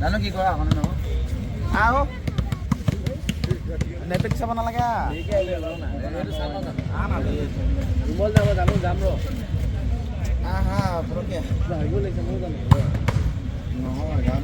জানো কি কৰা এখন আও নেটপেক চাব নালাগে ৰুমত যাব জানো যাম ৰ হা পৰকে আহিব লাগিছে মই জানো নহয় যাম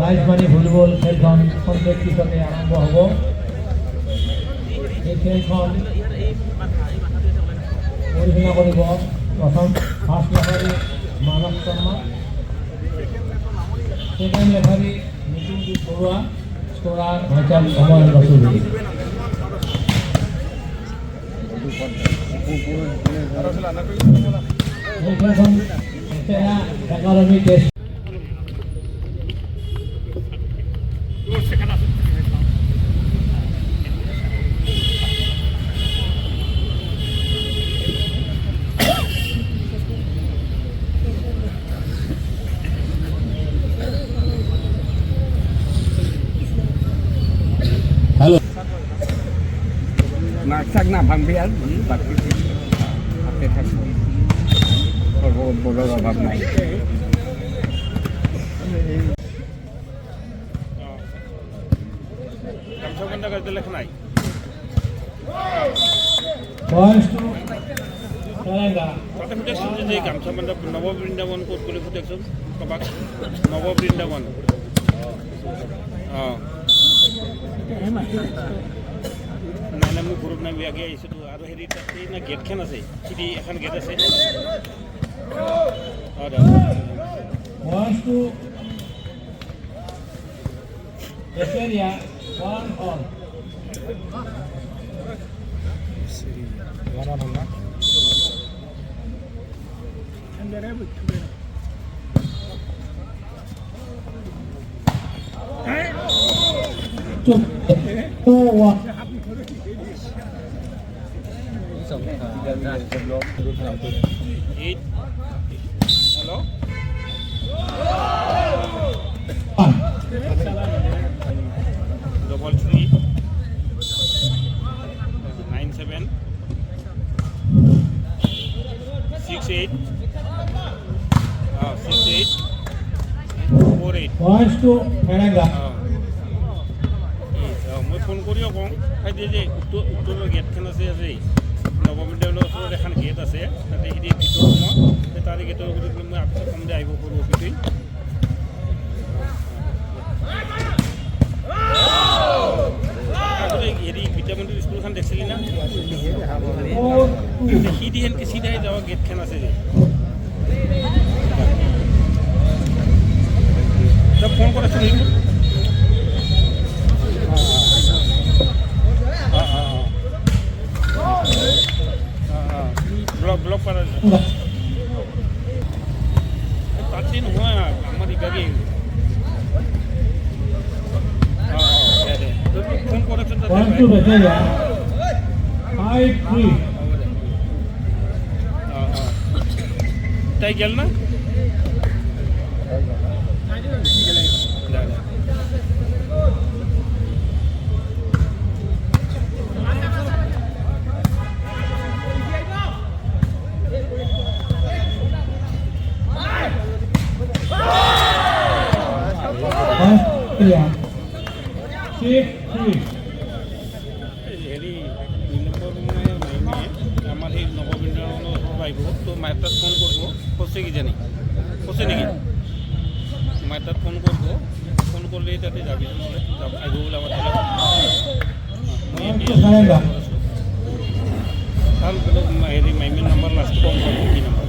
ৰাইজবাণী ভলীবল খেলখন সন্ধিয়া পিছতে আৰম্ভ হ'ব। এই খেলখন পৰিচালনা কৰিব প্ৰথম first referee Manab Sharma, second referee Nikunjit Baruah, scorer ভাইচাল অমল ৰচুলুদ্দিন। এই খেলখন একাডেমি টেষ্ট নাক না ভাঙবি আর বাকি হাতে থাকবে বড় অভাব নাই গামছা বান্ধা নৱবৃন্দাবন ক'ত বুলি সুধিকচোন কাৰোবাক নৱবৃন্দাবন নাই নাই মোৰ ঘৰত নাই বিয়াকে আহিছোঁ আৰু হেৰি তাতে না গেটখন আছে চিৰি এখন গেট আছে Hello? Double 3 9 7 6 8 6 8 4 8 Points to Meranga. মই ফোন কৰিও কওঁ খাই যে উত্তৰৰ গেটখন আছে নৱবিদ্যালয়ৰ ওচৰত এখন গেট আছে তাতে সেইখিনি ভিতৰত মই তাৰে গেটৰ ওপৰত মই আপোনাক কম যে আহিব পাৰোঁ অফিচে হেৰি বিদ্যামন্দিৰ স্কুলখন দেখিছিলি না সিদিহেন ব্লক পাৰা তাতে নহয় আমাৰ ইবাগে ফোন কৰেচোন Point to Betelia. 5-3. তাই গেল না Australia. 6-3. হেৰি 2 নম্বৰ মাইনে আমাৰ সেই নৱবিন্দ্ৰাণৰ ওচৰত আহিব তো মায়ে তাত ফোন কৰিব কৈছে কিজানি কৈছে নেকি মায়ে তাত ফোন কৰিব ফোন কৰিলে তাতে যাবি নহ'লে আহিব বোলে আমাৰ ভাল বোলো হেৰি মাইমেৰ নাম্বাৰ লাষ্ট কম কৰিব কি number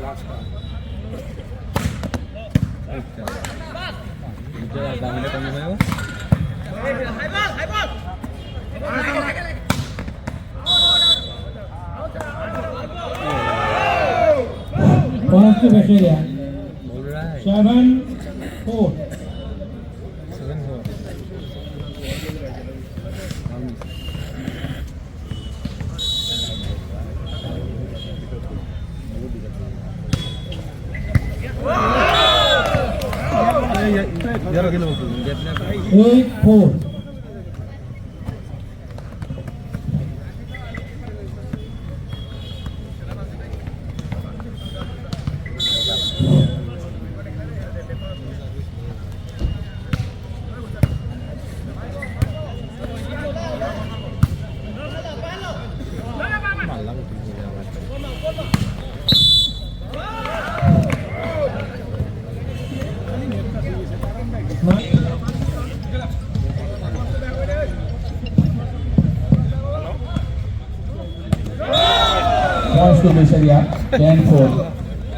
last Point to Betelia. 7-4. Eight, 4. Points to Betelia. 10-4.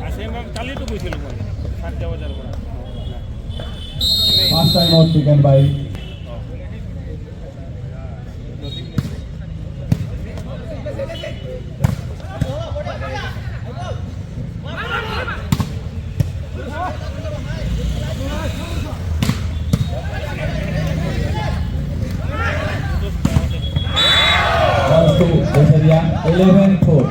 আছে মই কালিতো কৈছিলোঁ মই 7 বজাৰ পৰা Last time out taken by Points to Betelia. 11-4.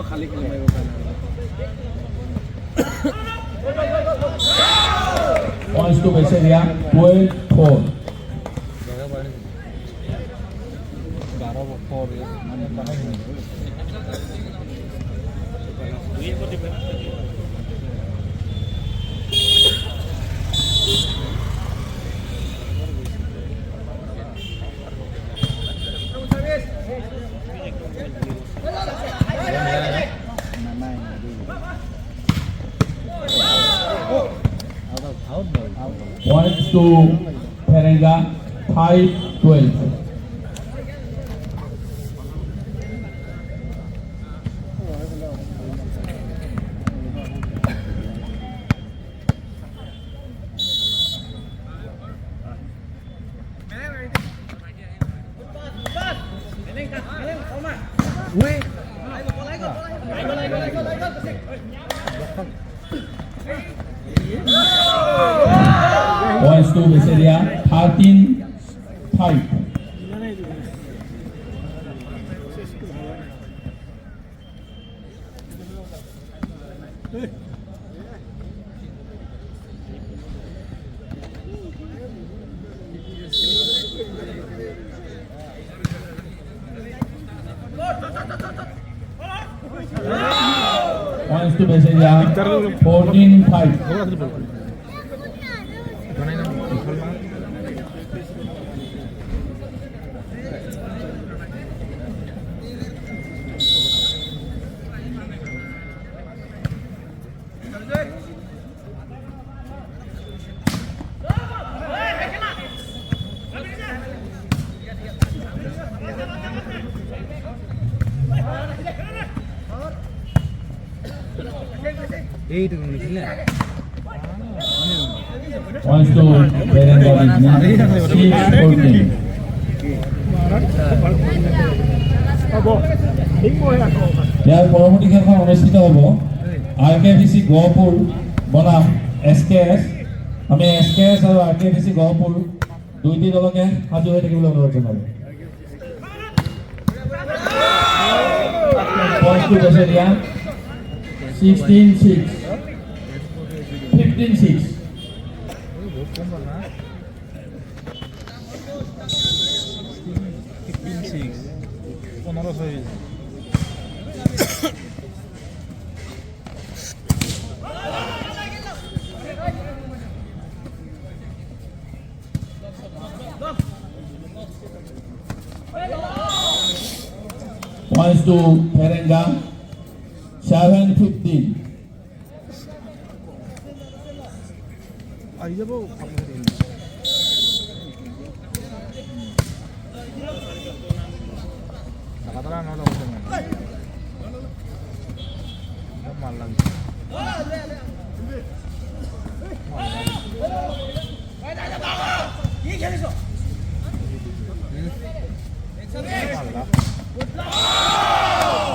খালি খেলিব Points to Betelia. 12-4. Points to Perenga. 5-12. Points to Betelia. 13-5. Points to Beseria. 14-5. Points to Berenga Business. 6-14. ইয়াৰ পৰৱৰ্তী খেলখন অনুষ্ঠিত হ'ব RKVC গহপুৰ বনাম SKS। আমি SKS আৰু RKVC গহপুৰ দুইটি দলকে সাজু হৈ থাকিবলৈ অনুৰোধ জনালোঁ। Points to Beseria. 16-6. 15-6. Points to Berenga. 7-15.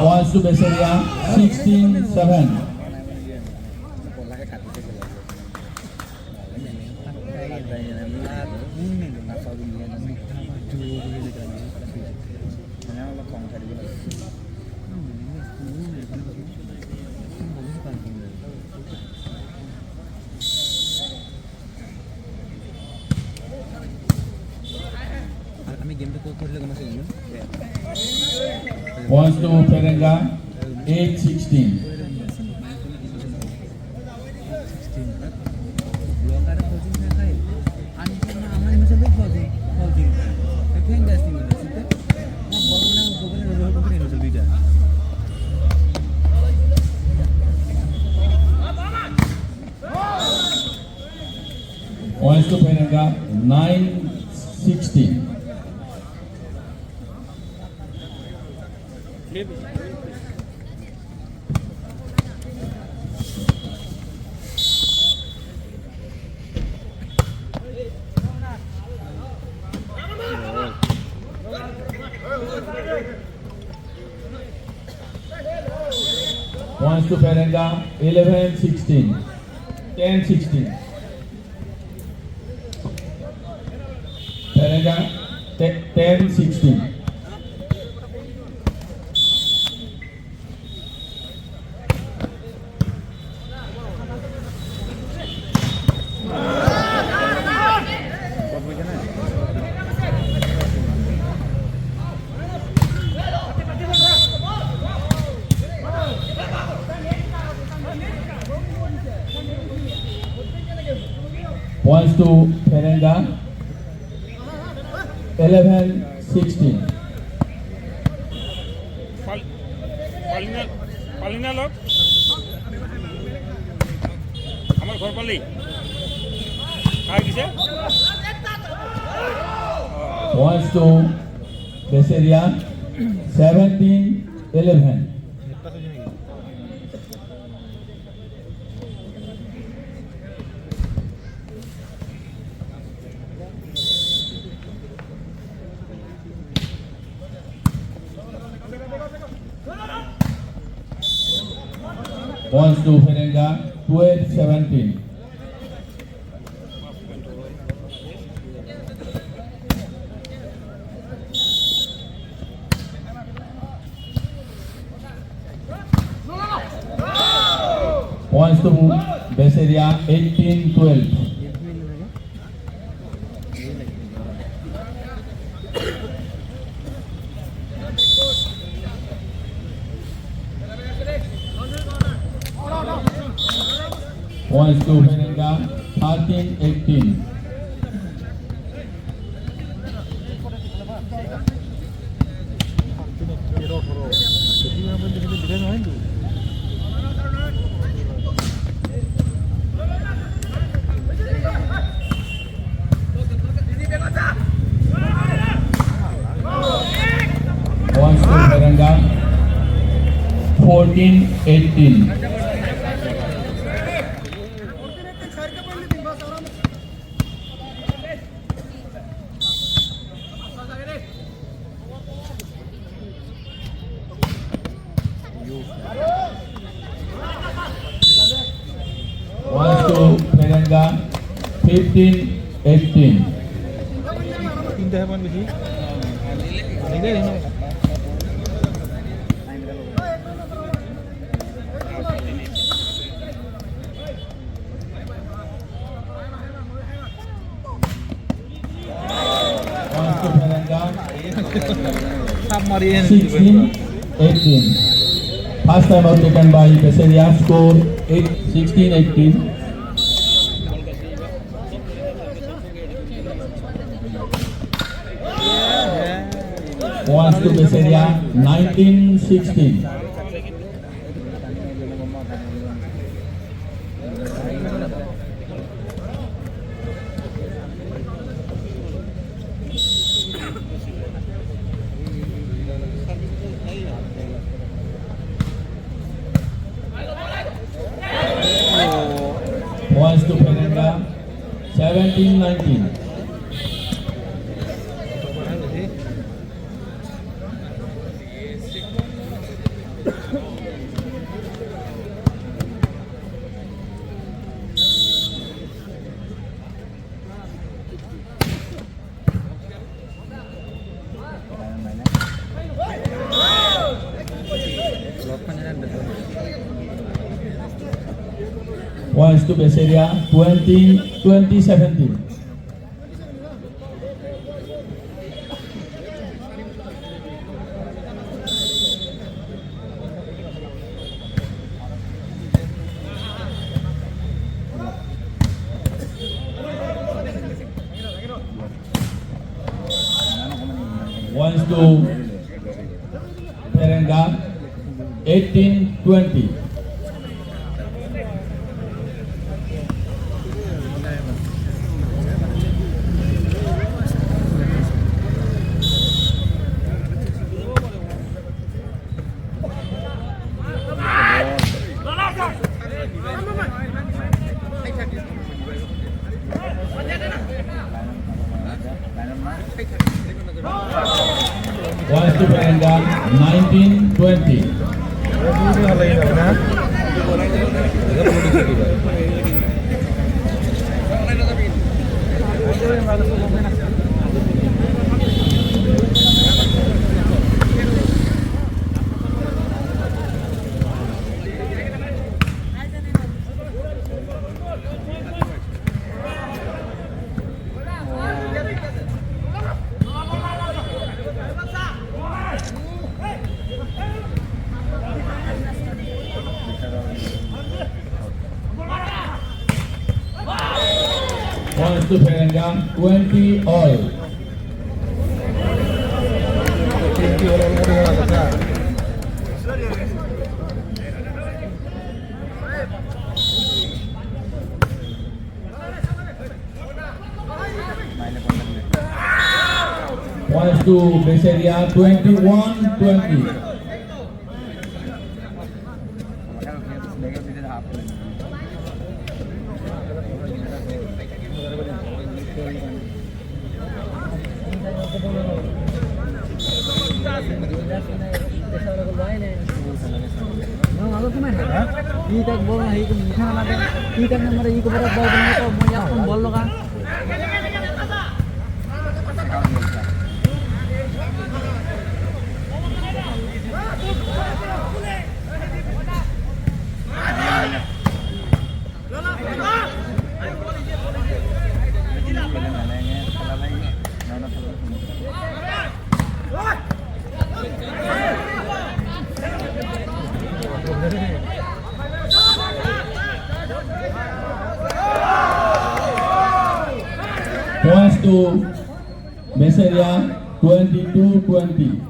Points to Beseria. 16-7. Points to Berenga. 8-16. Points to Berenga. 9-16. Points to Berenga. 11-16. 10-16. Berenga. 10-16. Points to Berenga. 11-16. পালিনা log আমার ঘর পালি খাই দিছে। Points to Beseria. 17-11. Points to Berenga. 12-17. Points to Beseria. 18-12. Points to Verenga, 13-18. Points to Verenga, 14-18. Points to Verenga, 15-18. Points to Verenga, 16-18. First time out taken by Beseria, score 16-18. Points to Beseria, 19-16. Points to Verenga, 17-19. Points to Beseria, 20-17. Points to Verenga, 18-20. Points to Verenga, 19-20. Points to Verenga, 20 all. Points to Beseria, 21-20. to Besaria 22-20.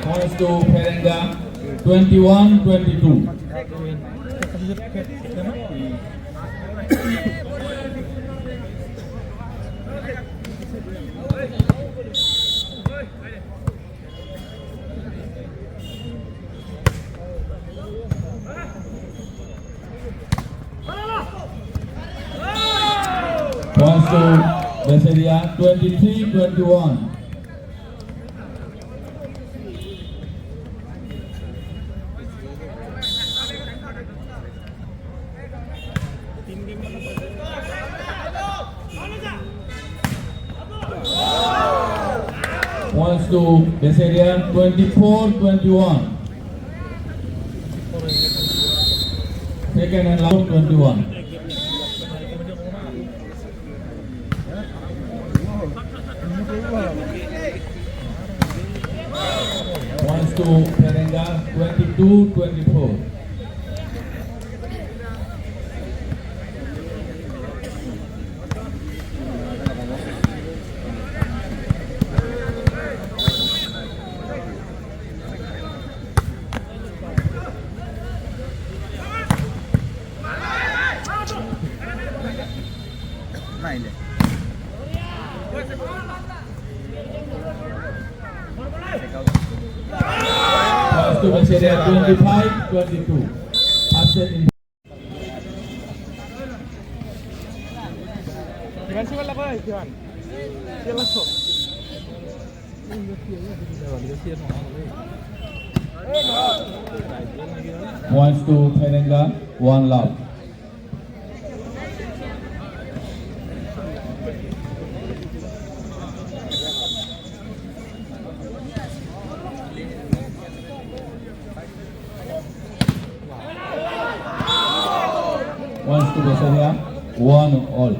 Points to Perenga 21-22. Points to Besaria 23-21. Points to Besaria 24-21. Second and last 21. Points to Perenga 22-24. Points to Besaria 25-22. Upset in Jangan sih malah kau, jangan. Dia langsung. Points to Perenga 1 love. Points to Besaria 1-all.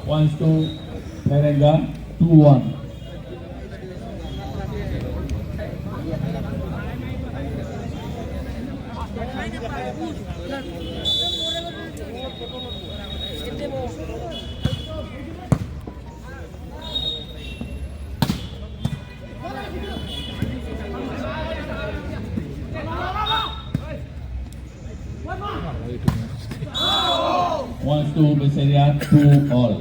Points to Perenga 2-1. Points to Besaria 2-all.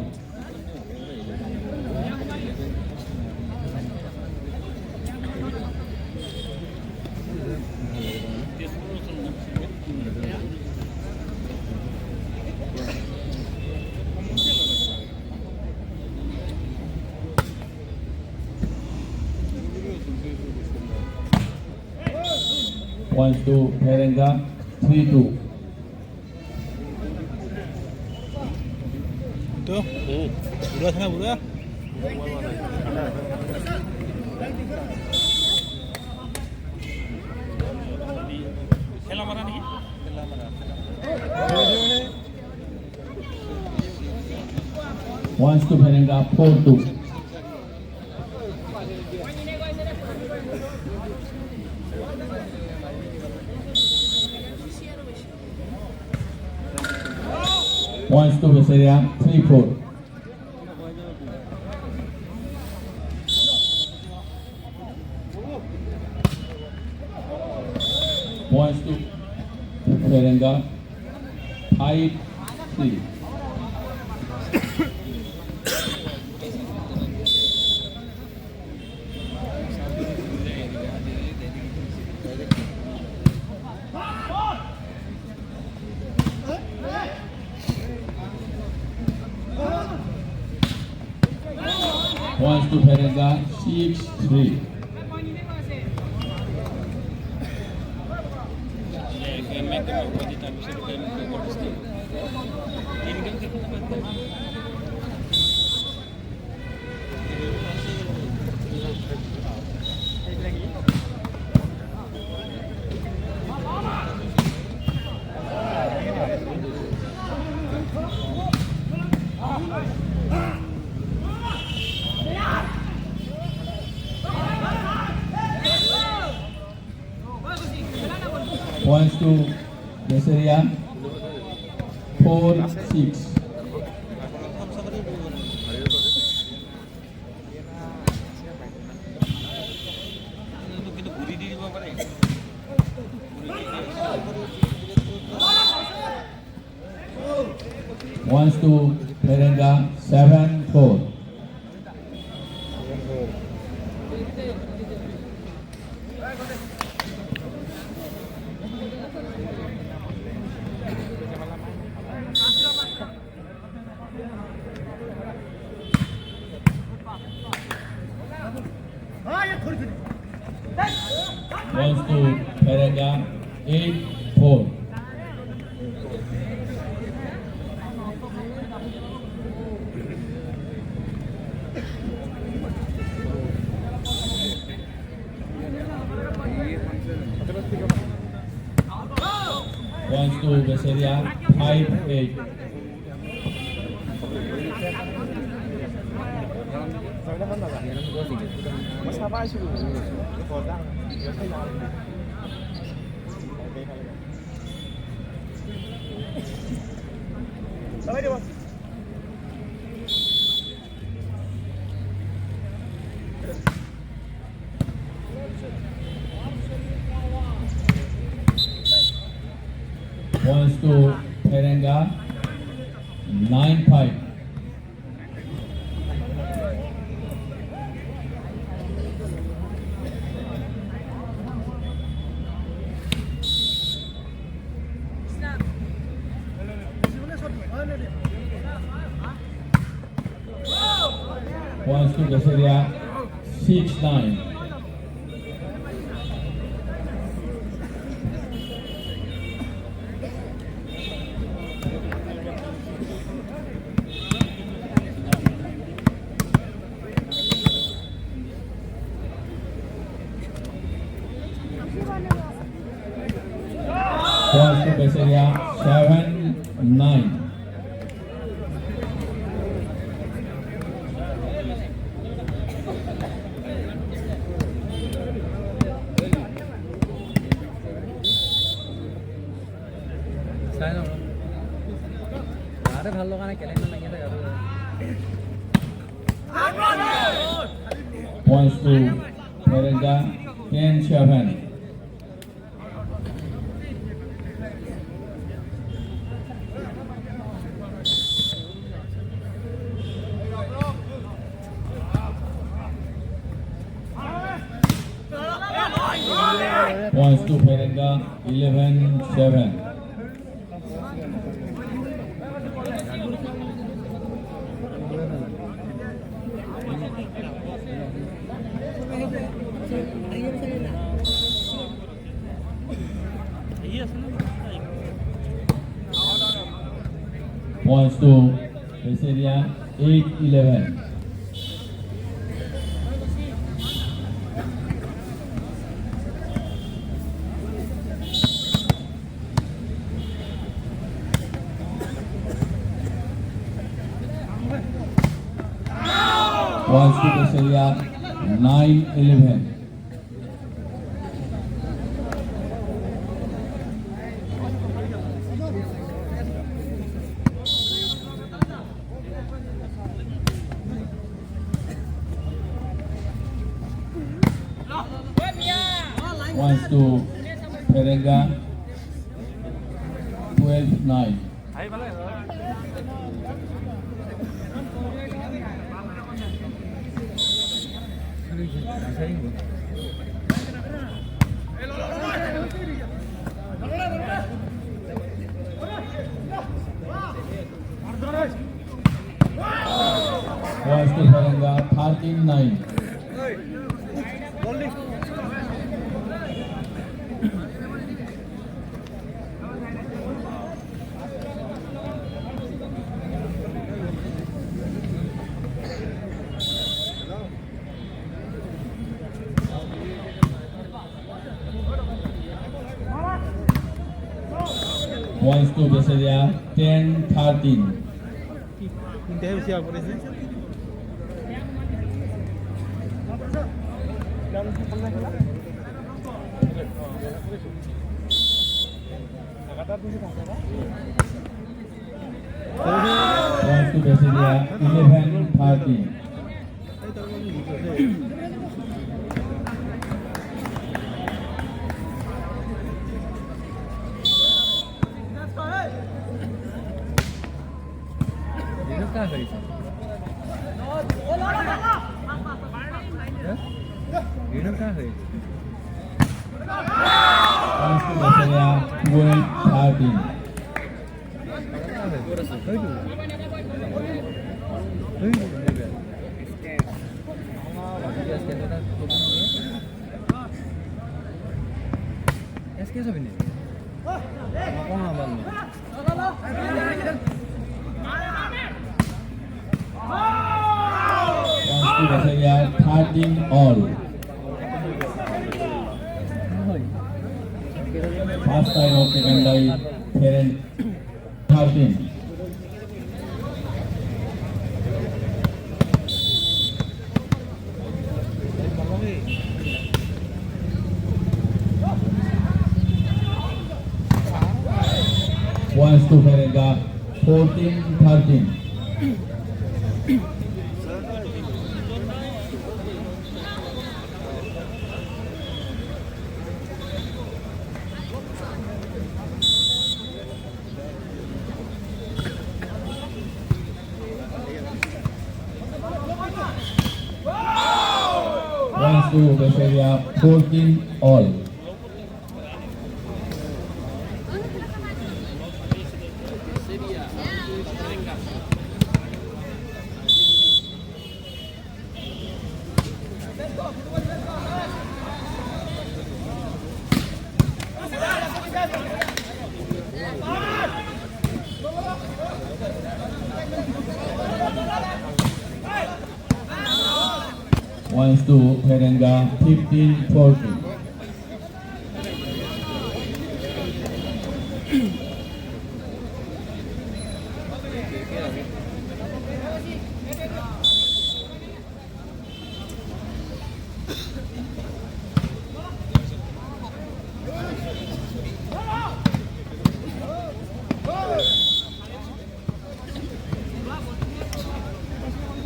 Points to Perenga 3-2. Tuh, udah sana udah. খেলা মারা নাকি Points to Perenga 4-2. Points to Besaria 3-4. Points to Perenga 5-3. Points to Perenga 6-3. Points to Beseria 4-6. Points to Perenga 7-4. Points to Perenga 8-4. Points to Beseria 5-8. Points to Perenga 9-5. Points to Beseria 6-9. Points to Beseria 7-9. ভাল লগা নাই Kellen লাগি থাকে Points to Perenga 10-7. Points to Perenga 11-7. Points to Beseria 8-11. Points to Beseria 9-11. Points to Perenga 12-9. Points to Perenga 13-9. Points to base area 10-13. তিনটে বেশি আর পড়েছে Points to base area 11-13. क्या करी रीडर क्या करी Points to base area 12-13. SKS apa ini? Apa ngaban? Points to base area 13-all. First time out taken by Parent 13. Points to Ferenga 14-13. Points to base area 14-all. Points to Ferenga 15-14.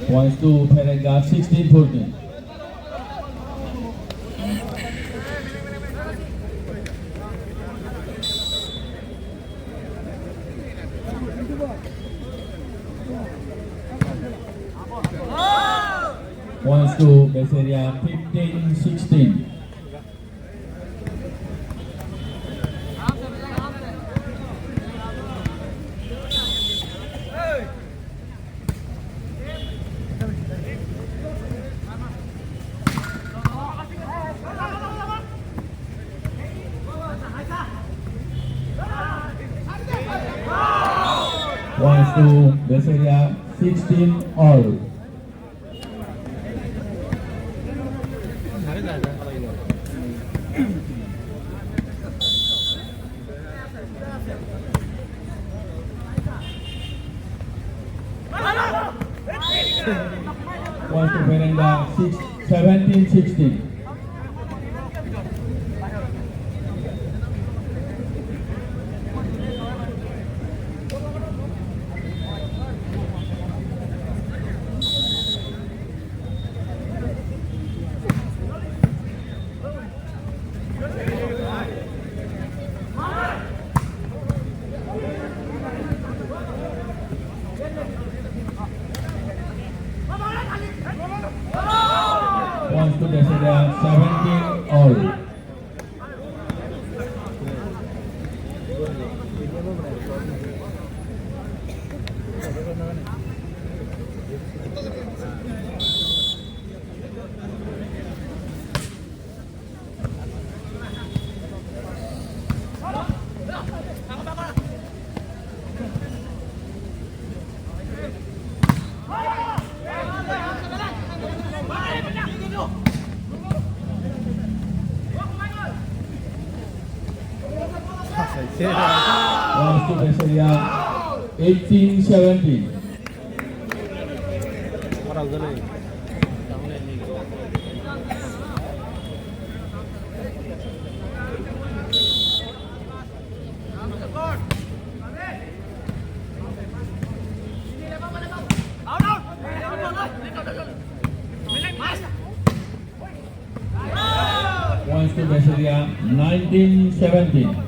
Points to Ferenga 16-14. Points to base area 15-16. Points to base area 16-all. Points to Ferenga 17-16. Points to base area 17-all. Points to base area 18-17. Points to base area 19-17.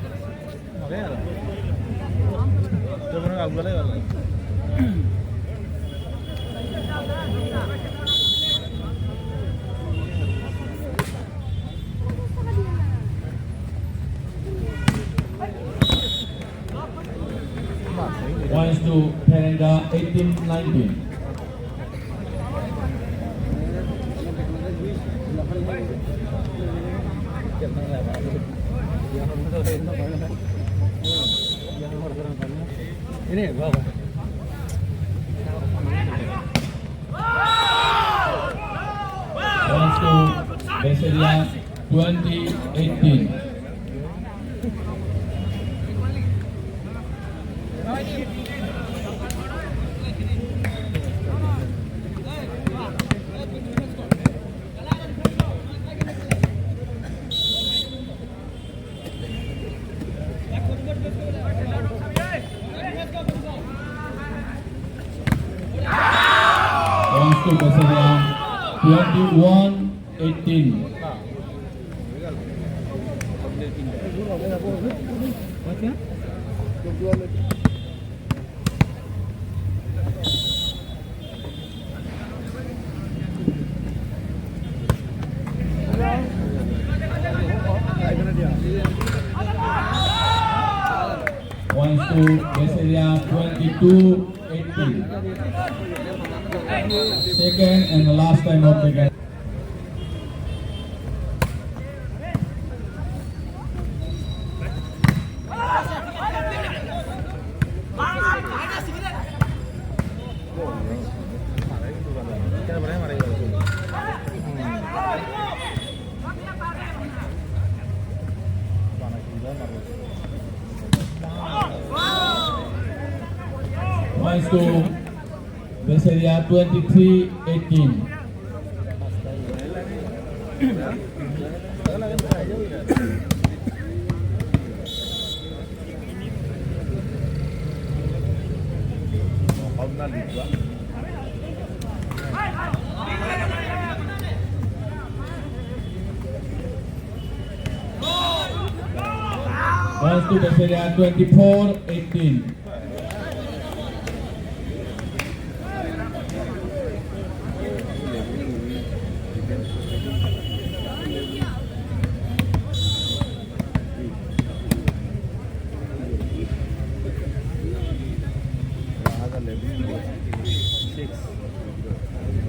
Points to Teranga 18-19. Ini bawa. Points to base area 20-18. Points to base area 21-18. Points to base area 22-18. Second and the last time of the game. Points to base area 23-18. Points to base area 24-18.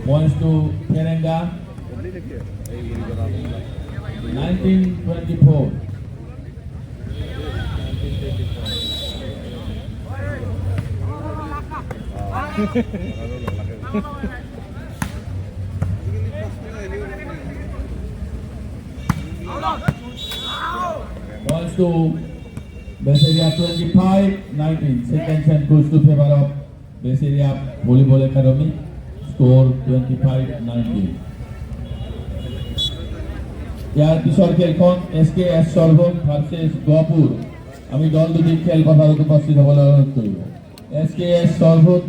Points to Teranga 19-24. Points to base area 25-19. Second set goes to favor of base area Volleyball Academy. Score 25-19. ইয়াৰ পিছৰ খেলখন SKS সলভন versus Gohpur. আমি দল দুটিৰ খেল পথাৰত উপস্থিত হ'বলৈ অনুৰোধ কৰিব। SKS সলভন